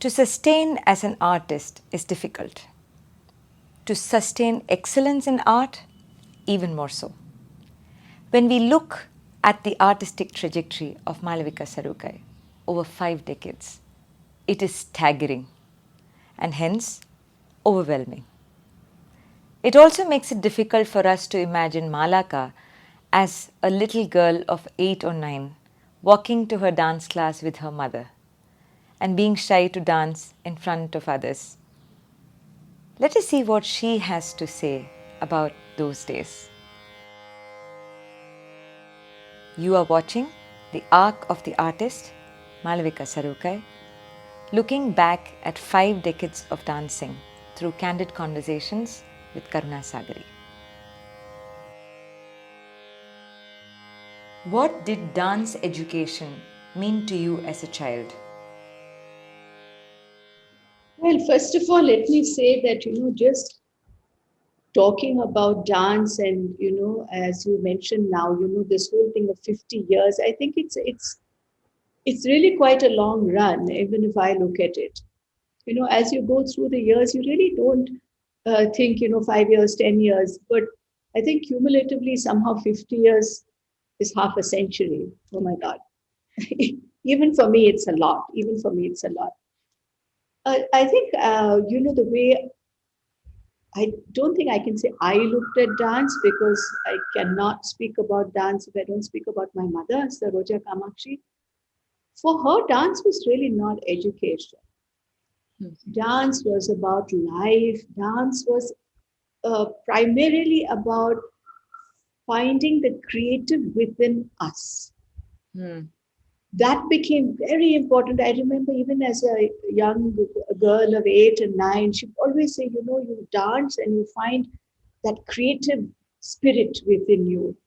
To sustain as an artist is difficult. To sustain excellence in art, even more so. When we look at the artistic trajectory of Malavika Sarukkai over 5 decades, it is staggering and hence overwhelming. It also makes it difficult for us to imagine Malaka as a little girl of 8 or 9 walking to her dance class with her mother and being shy to dance in front of others. Let us see what she has to say about those days. You are watching The Arc of the Artist, Malavika Sarukkai, looking back at 5 decades of dancing through candid conversations with Karuna Sagari. What did dance education mean to you as a child? Well, first of all, let me say that, just talking about dance and, as you mentioned now, this whole thing of 50 years, I think it's really quite a long run, even if I look at it. As you go through the years, you really don't think, 5 years, 10 years, but I think cumulatively somehow 50 years is half a century. Oh my God. Even for me, it's a lot. Even for me, it's a lot. I think, the way I don't think I can say I looked at dance because I cannot speak about dance if I don't speak about my mother, Saroja Kamakshi. For her, dance was really not education. Dance was about life. Dance was primarily about finding the creative within us. That became very important. I remember even as a young girl of 8 and 9, she'd always say, you dance and you find that creative spirit within you.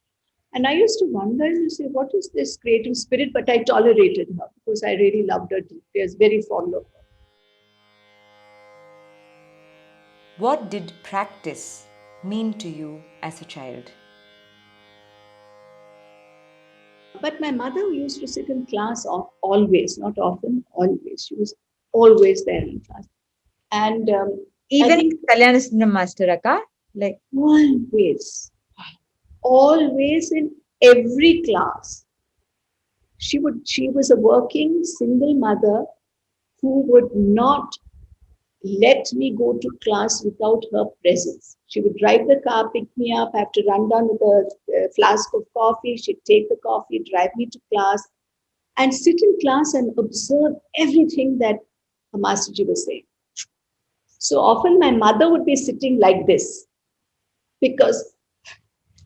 And I used to wonder and say, what is this creative spirit? But I tolerated her because I really loved her. I was very fond of her. What did practice mean to you as a child? But my mother used to sit in class always, not often, always. She was always there in class. And even Kalyanasundram Master Akka? Like always in every class. She was a working single mother who would not let me go to class without her presence. She would drive the car, pick me up, I have to run down with a flask of coffee. She'd take the coffee, drive me to class, and sit in class and observe everything that Masterji was saying. So often my mother would be sitting like this because,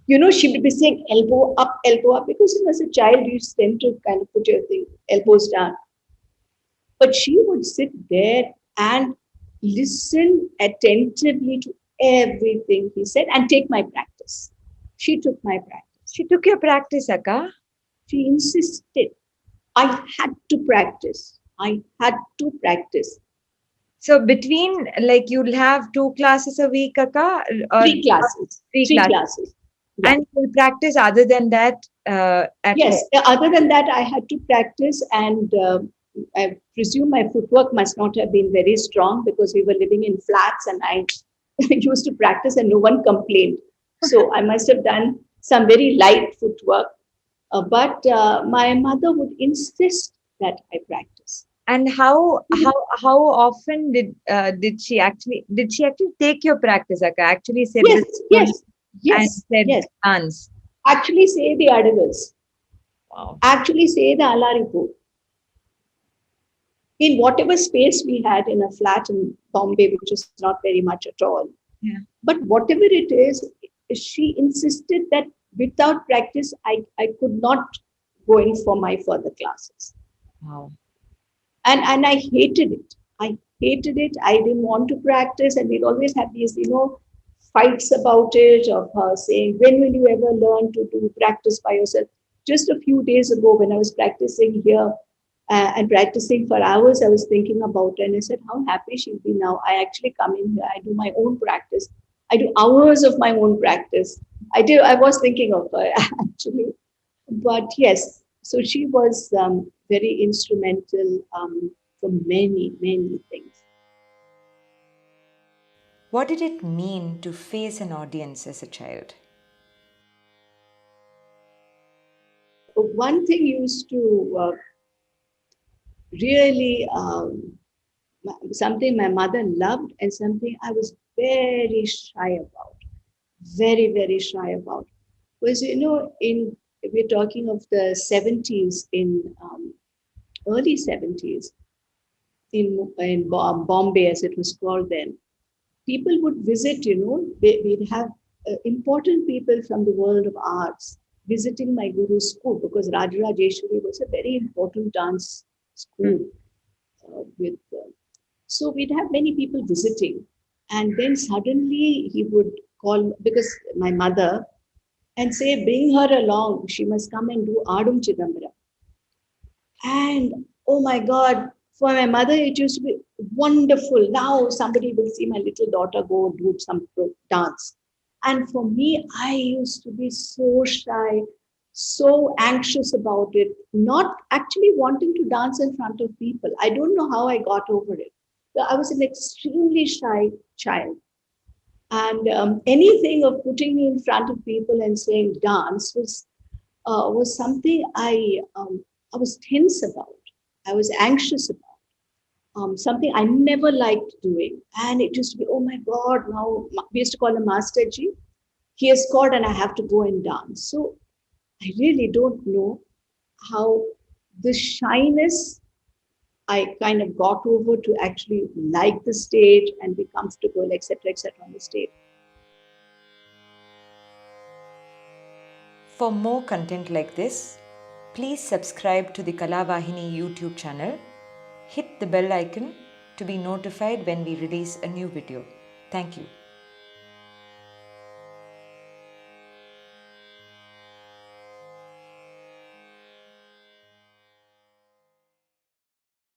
she would be saying elbow up, because as a child, you tend to kind of put your elbows down. But she would sit there and listen attentively to everything he said and take my practice. She took my practice. She took your practice, Akka? She insisted. I had to practice. So between, you'll have 2 classes a week, Akka? Or 3 classes. 3 classes. Yeah. And you'll practice other than that? Yes, other than that, I had to practice, and I presume my footwork must not have been very strong because we were living in flats and I used to practice and no one complained. So I must have done some very light footwork. But my mother would insist that I practice. And how often did she actually take your practice, Akka? Actually said yes. dance. Actually say the Adivals. Wow. Actually say the Alaripu. In whatever space we had in a flat in Bombay, which is not very much at all. Yeah. But whatever it is, she insisted that without practice, I could not go in for my further classes. Wow. And I hated it. I didn't want to practice. And we'd always have these, fights about it, of her saying, when will you ever learn to do practice by yourself? Just a few days ago, when I was practicing here, and practicing for hours, I was thinking about it and I said, how happy she'll be now. I actually come in here, I do my own practice. I do hours of my own practice. I was thinking of her actually. But yes, so she was very instrumental for many, many things. What did it mean to face an audience as a child? One thing used to really something my mother loved and something I was very shy about, very, very shy about. Was, we're talking of the 70s, in early 70s, in Bombay, as it was called then, people would visit, we'd have important people from the world of arts visiting my guru's school, because Rajarajeshwari was a very important dance school. So we'd have many people visiting. And then suddenly he would call, because my mother, and say, bring her along. She must come and do Adum Chidambaram. And oh my God, for my mother, it used to be wonderful. Now somebody will see my little daughter go do some dance. And for me, I used to be so shy, so anxious about it, not actually wanting to dance in front of people. I don't know how I got over it. I was an extremely shy child. And anything of putting me in front of people and saying dance was something I was tense about. I was anxious about. Something I never liked doing. And it used to be, oh my God, now we used to call him Master Ji. He has scored and I have to go and dance. So I really don't know how the shyness I kind of got over to actually like the stage and be comfortable, etc., on the stage. For more content like this, please subscribe to the Kalavaahini YouTube channel. Hit the bell icon to be notified when we release a new video. Thank you.